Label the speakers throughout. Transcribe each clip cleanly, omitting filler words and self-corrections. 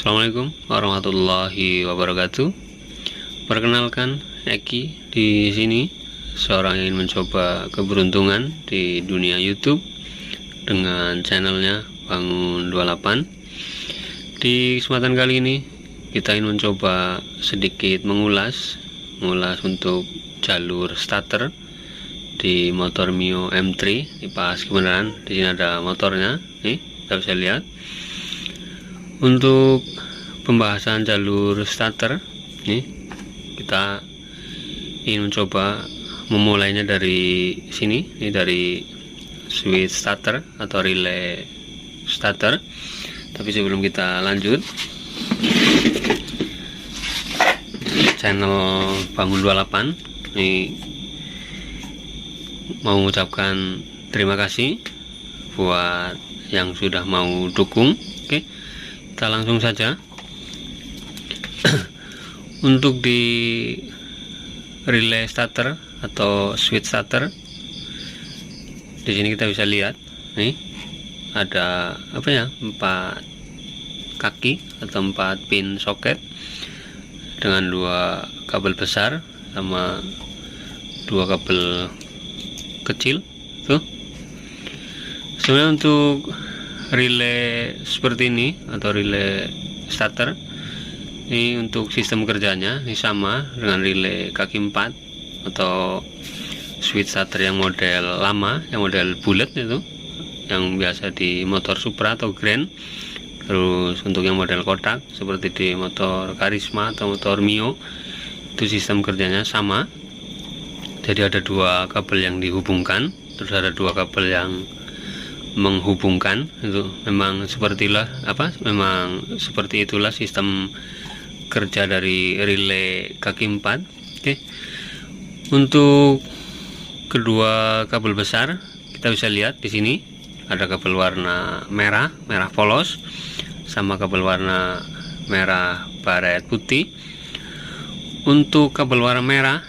Speaker 1: Assalamualaikum warahmatullahi wabarakatuh. Perkenalkan, Eki di sini, seorang yang ingin mencoba keberuntungan di dunia YouTube dengan channelnya Bangun 28. Di kesempatan kali ini kita ingin mencoba sedikit mengulas untuk jalur starter di motor Mio M3. Ini pas kebenaran di sini ada motornya, nih kita bisa lihat. Untuk pembahasan jalur starter, nih kita ingin mencoba memulainya dari sini, ini dari switch starter atau relay starter. Tapi sebelum kita lanjut, channel Bangun 28 ini mau mengucapkan terima kasih buat yang sudah mau dukung. Oke, kita langsung saja. Untuk di relay starter atau switch starter, di sini kita bisa lihat nih ada apa ya, 4 kaki atau 4 pin soket dengan 2 kabel besar sama 2 kabel kecil tuh. Sebenarnya untuk relay seperti ini atau relay starter ini, untuk sistem kerjanya ini sama dengan relay kaki 4 atau switch starter yang model lama, yang model bulat itu, yang biasa di motor Supra atau Grand. Terus untuk yang model kotak seperti di motor Karisma atau motor Mio, itu sistem kerjanya sama. Jadi ada 2 kabel yang dihubungkan, terus ada 2 kabel yang menghubungkan. Itu memang seperti itulah sistem kerja dari relay kaki 4. Oke. Untuk kedua kabel besar kita bisa lihat di sini ada kabel warna merah polos sama kabel warna merah baret putih. Untuk kabel warna merah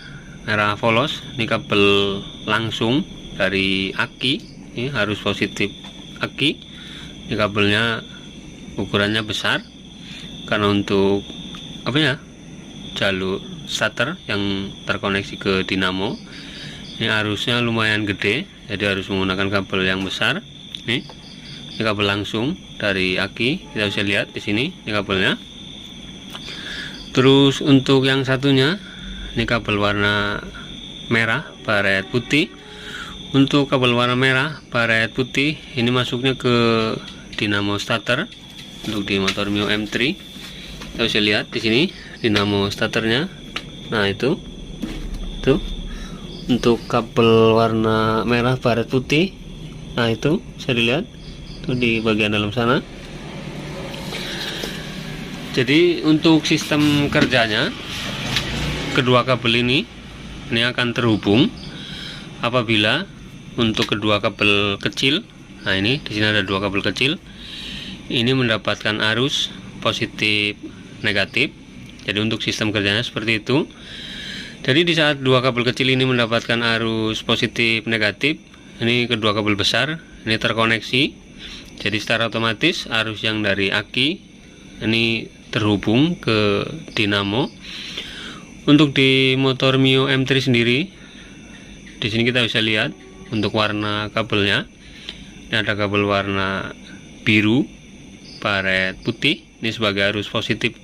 Speaker 1: polos ini kabel langsung dari aki, ini harus positif aki. Ini kabelnya ukurannya besar karena untuk jalur starter yang terkoneksi ke dinamo ini arusnya lumayan gede, jadi harus menggunakan kabel yang besar. Ini kabel langsung dari aki, kita bisa lihat di sini ini kabelnya. Terus untuk yang satunya ini kabel warna merah baret putih. Untuk kabel warna merah baret putih ini masuknya ke dinamo starter untuk di motor Mio M3. Kita bisa lihat di sini dinamo starternya. Nah, itu untuk kabel warna merah baret putih. Nah, itu bisa dilihat itu di bagian dalam sana. Jadi untuk sistem kerjanya, kedua kabel ini akan terhubung apabila untuk kedua kabel kecil. Nah, ini di sini ada 2 kabel kecil. Ini mendapatkan arus positif negatif. Jadi untuk sistem kerjanya seperti itu. Jadi di saat 2 kabel kecil ini mendapatkan arus positif negatif, ini kedua kabel besar ini terkoneksi. Jadi secara otomatis arus yang dari aki ini terhubung ke dinamo. Untuk di motor Mio M3 sendiri, di sini kita bisa lihat untuk warna kabelnya. Ini ada kabel warna biru baret putih, ini sebagai arus positif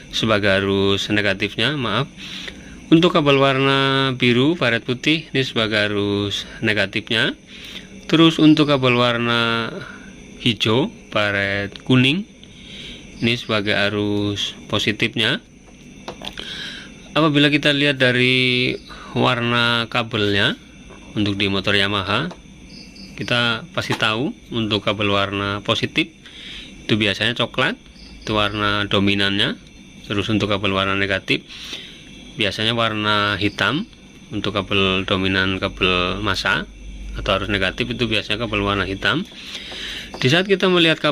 Speaker 1: sebagai arus negatifnya, maaf. Untuk kabel warna biru baret putih ini sebagai arus negatifnya. Terus untuk kabel warna hijau baret kuning ini sebagai arus positifnya. Apabila kita lihat dari warna kabelnya untuk di motor Yamaha, kita pasti tahu untuk kabel warna positif itu biasanya coklat, itu warna dominannya. Terus untuk kabel warna negatif biasanya warna hitam. Untuk kabel dominan, kabel massa atau arus negatif itu biasanya kabel warna hitam. Di saat kita melihat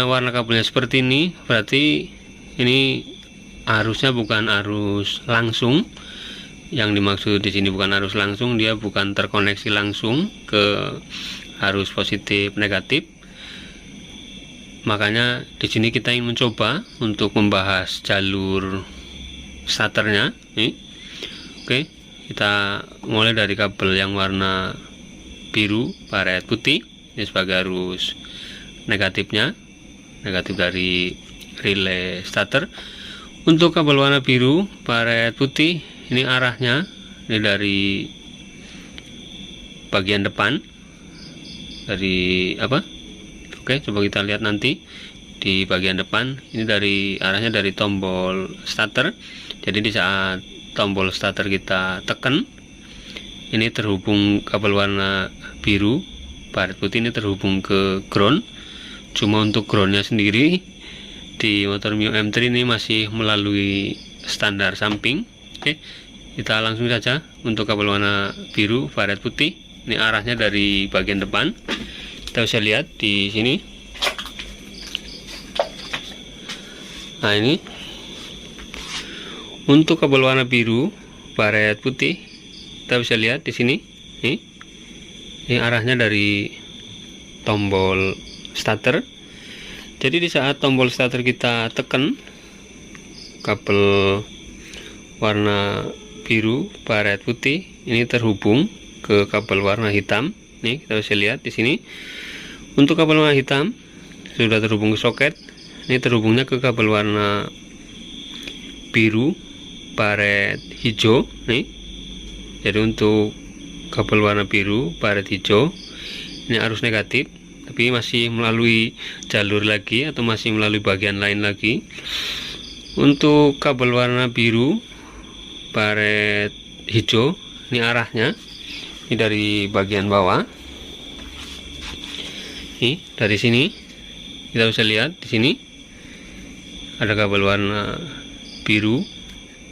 Speaker 1: warna kabelnya seperti ini, berarti ini arusnya bukan arus langsung. Yang dimaksud di sini bukan arus langsung, dia bukan terkoneksi langsung ke arus positif negatif. Makanya di sini kita ingin mencoba untuk membahas jalur starternya nih. Oke, kita mulai dari kabel yang warna biru baret putih ini sebagai arus negatifnya, negatif dari relay starter. Untuk kabel warna biru baret putih ini arahnya ini dari bagian depan dari apa? Oke, coba kita lihat nanti di bagian depan ini dari arahnya dari tombol starter. Jadi di saat tombol starter kita tekan, ini terhubung kabel warna biru baret putih ini terhubung ke ground. Cuma untuk groundnya sendiri di motor Mio M3 ini masih melalui standar samping. Oke, kita langsung saja untuk kabel warna biru baret putih ini arahnya dari bagian depan. Kita bisa lihat di sini. Nah, ini untuk kabel warna biru baret putih kita bisa lihat di sini. Ini arahnya dari tombol starter. Jadi di saat tombol starter kita tekan, kabel warna biru baret putih ini terhubung ke kabel warna hitam. Nih, kita bisa lihat di sini. Untuk kabel warna hitam sudah terhubung ke soket. Ini terhubungnya ke kabel warna biru baret hijau nih. Jadi untuk kabel warna biru baret hijau ini arus negatif, tapi masih melalui jalur lagi atau masih melalui bagian lain lagi. Untuk kabel warna biru baret hijau ini arahnya ini dari bagian bawah. Nih, dari sini kita bisa lihat di sini ada kabel warna biru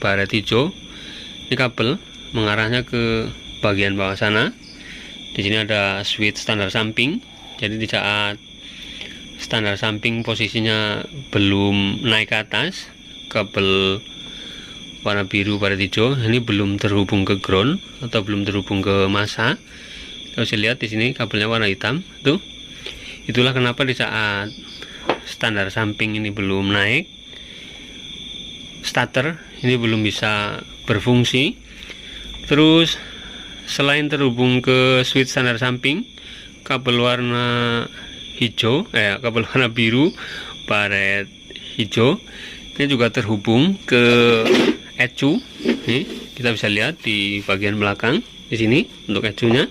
Speaker 1: baret hijau. Ini kabel mengarahnya ke bagian bawah sana. Di sini ada switch standar samping. Jadi di saat standar samping posisinya belum naik ke atas, kabel warna biru baret hijau ini belum terhubung ke ground atau belum terhubung ke massa. Kita bisa lihat di sini kabelnya warna hitam tuh. Itulah kenapa di saat standar samping ini belum naik, starter ini belum bisa berfungsi. Terus selain terhubung ke switch standar samping, kabel warna hijau, kabel warna biru baret hijau ini juga terhubung ke ECU. Nih, kita bisa lihat di bagian belakang di sini untuk ECU-nya.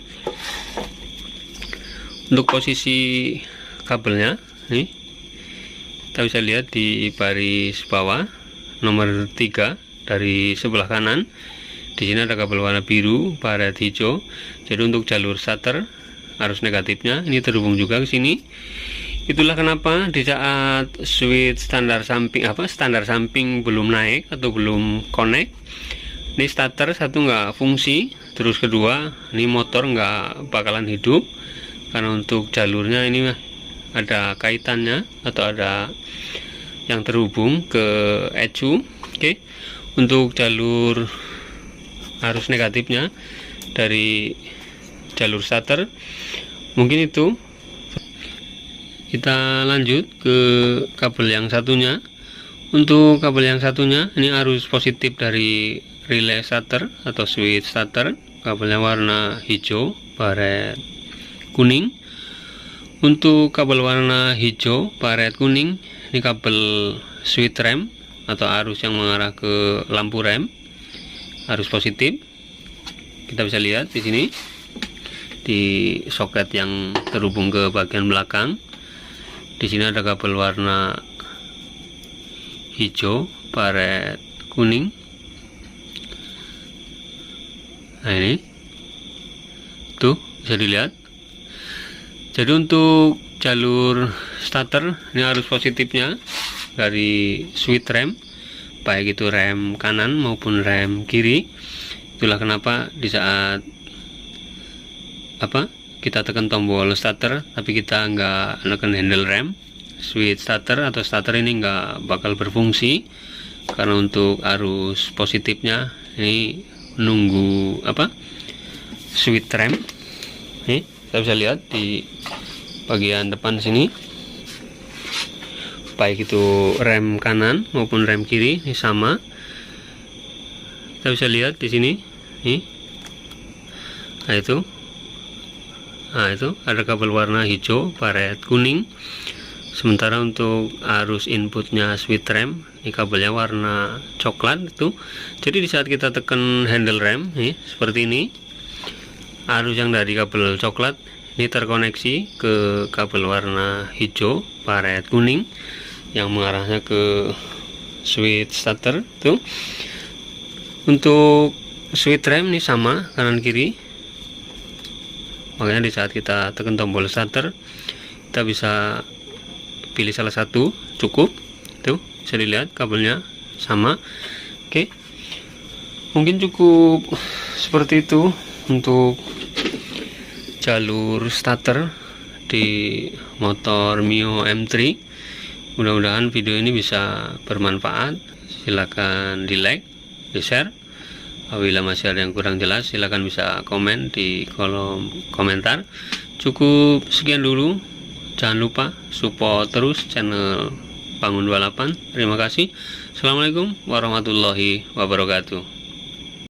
Speaker 1: Untuk posisi kabelnya nih kita bisa lihat di baris bawah nomor 3 dari sebelah kanan. Di sini ada kabel warna biru baret hijau. Jadi untuk jalur starter arus negatifnya ini terhubung juga ke sini. Itulah kenapa di saat switch standar samping belum naik atau belum connect, ini starter satu nggak fungsi, terus kedua ini motor nggak bakalan hidup karena untuk jalurnya ini ada kaitannya atau ada yang terhubung ke ECU. Oke, untuk jalur arus negatifnya dari jalur starter mungkin itu. Kita lanjut ke kabel yang satunya. Untuk kabel yang satunya ini arus positif dari relay starter atau switch starter, kabelnya warna hijau baret kuning. Untuk kabel warna hijau baret kuning ini kabel switch rem atau arus yang mengarah ke lampu rem, arus positif. Kita bisa lihat di sini di soket yang terhubung ke bagian belakang. Di sini ada kabel warna hijau baret kuning. Nah, ini tuh bisa dilihat. Jadi untuk jalur starter ini arus positifnya dari switch rem, baik itu rem kanan maupun rem kiri. Itulah kenapa di saat kita tekan tombol starter tapi kita nggak menekan handle rem, switch starter atau starter ini nggak bakal berfungsi karena untuk arus positifnya ini menunggu switch rem. Nih kita bisa lihat di bagian depan sini. baik itu rem kanan maupun rem kiri ini sama. Kita bisa lihat di sini nih. Nah itu ada kabel warna hijau baret kuning. Sementara untuk arus inputnya switch rem ini kabelnya warna coklat itu. Jadi di saat kita tekan handle rem nih seperti ini, arus yang dari kabel coklat ini terkoneksi ke kabel warna hijau baret kuning yang mengarahnya ke switch starter tuh. Untuk switch rem ini sama kanan kiri, makanya di saat kita tekan tombol starter kita bisa pilih salah satu cukup. Tuh bisa dilihat kabelnya sama. Oke, mungkin cukup seperti itu untuk jalur starter di motor Mio M3. Mudah-mudahan video ini bisa bermanfaat. Silakan di like, di share. Apabila masih ada yang kurang jelas silakan bisa komen di kolom komentar. Cukup sekian dulu. Jangan lupa support terus channel Bangun 28. Terima kasih. Assalamualaikum warahmatullahi wabarakatuh.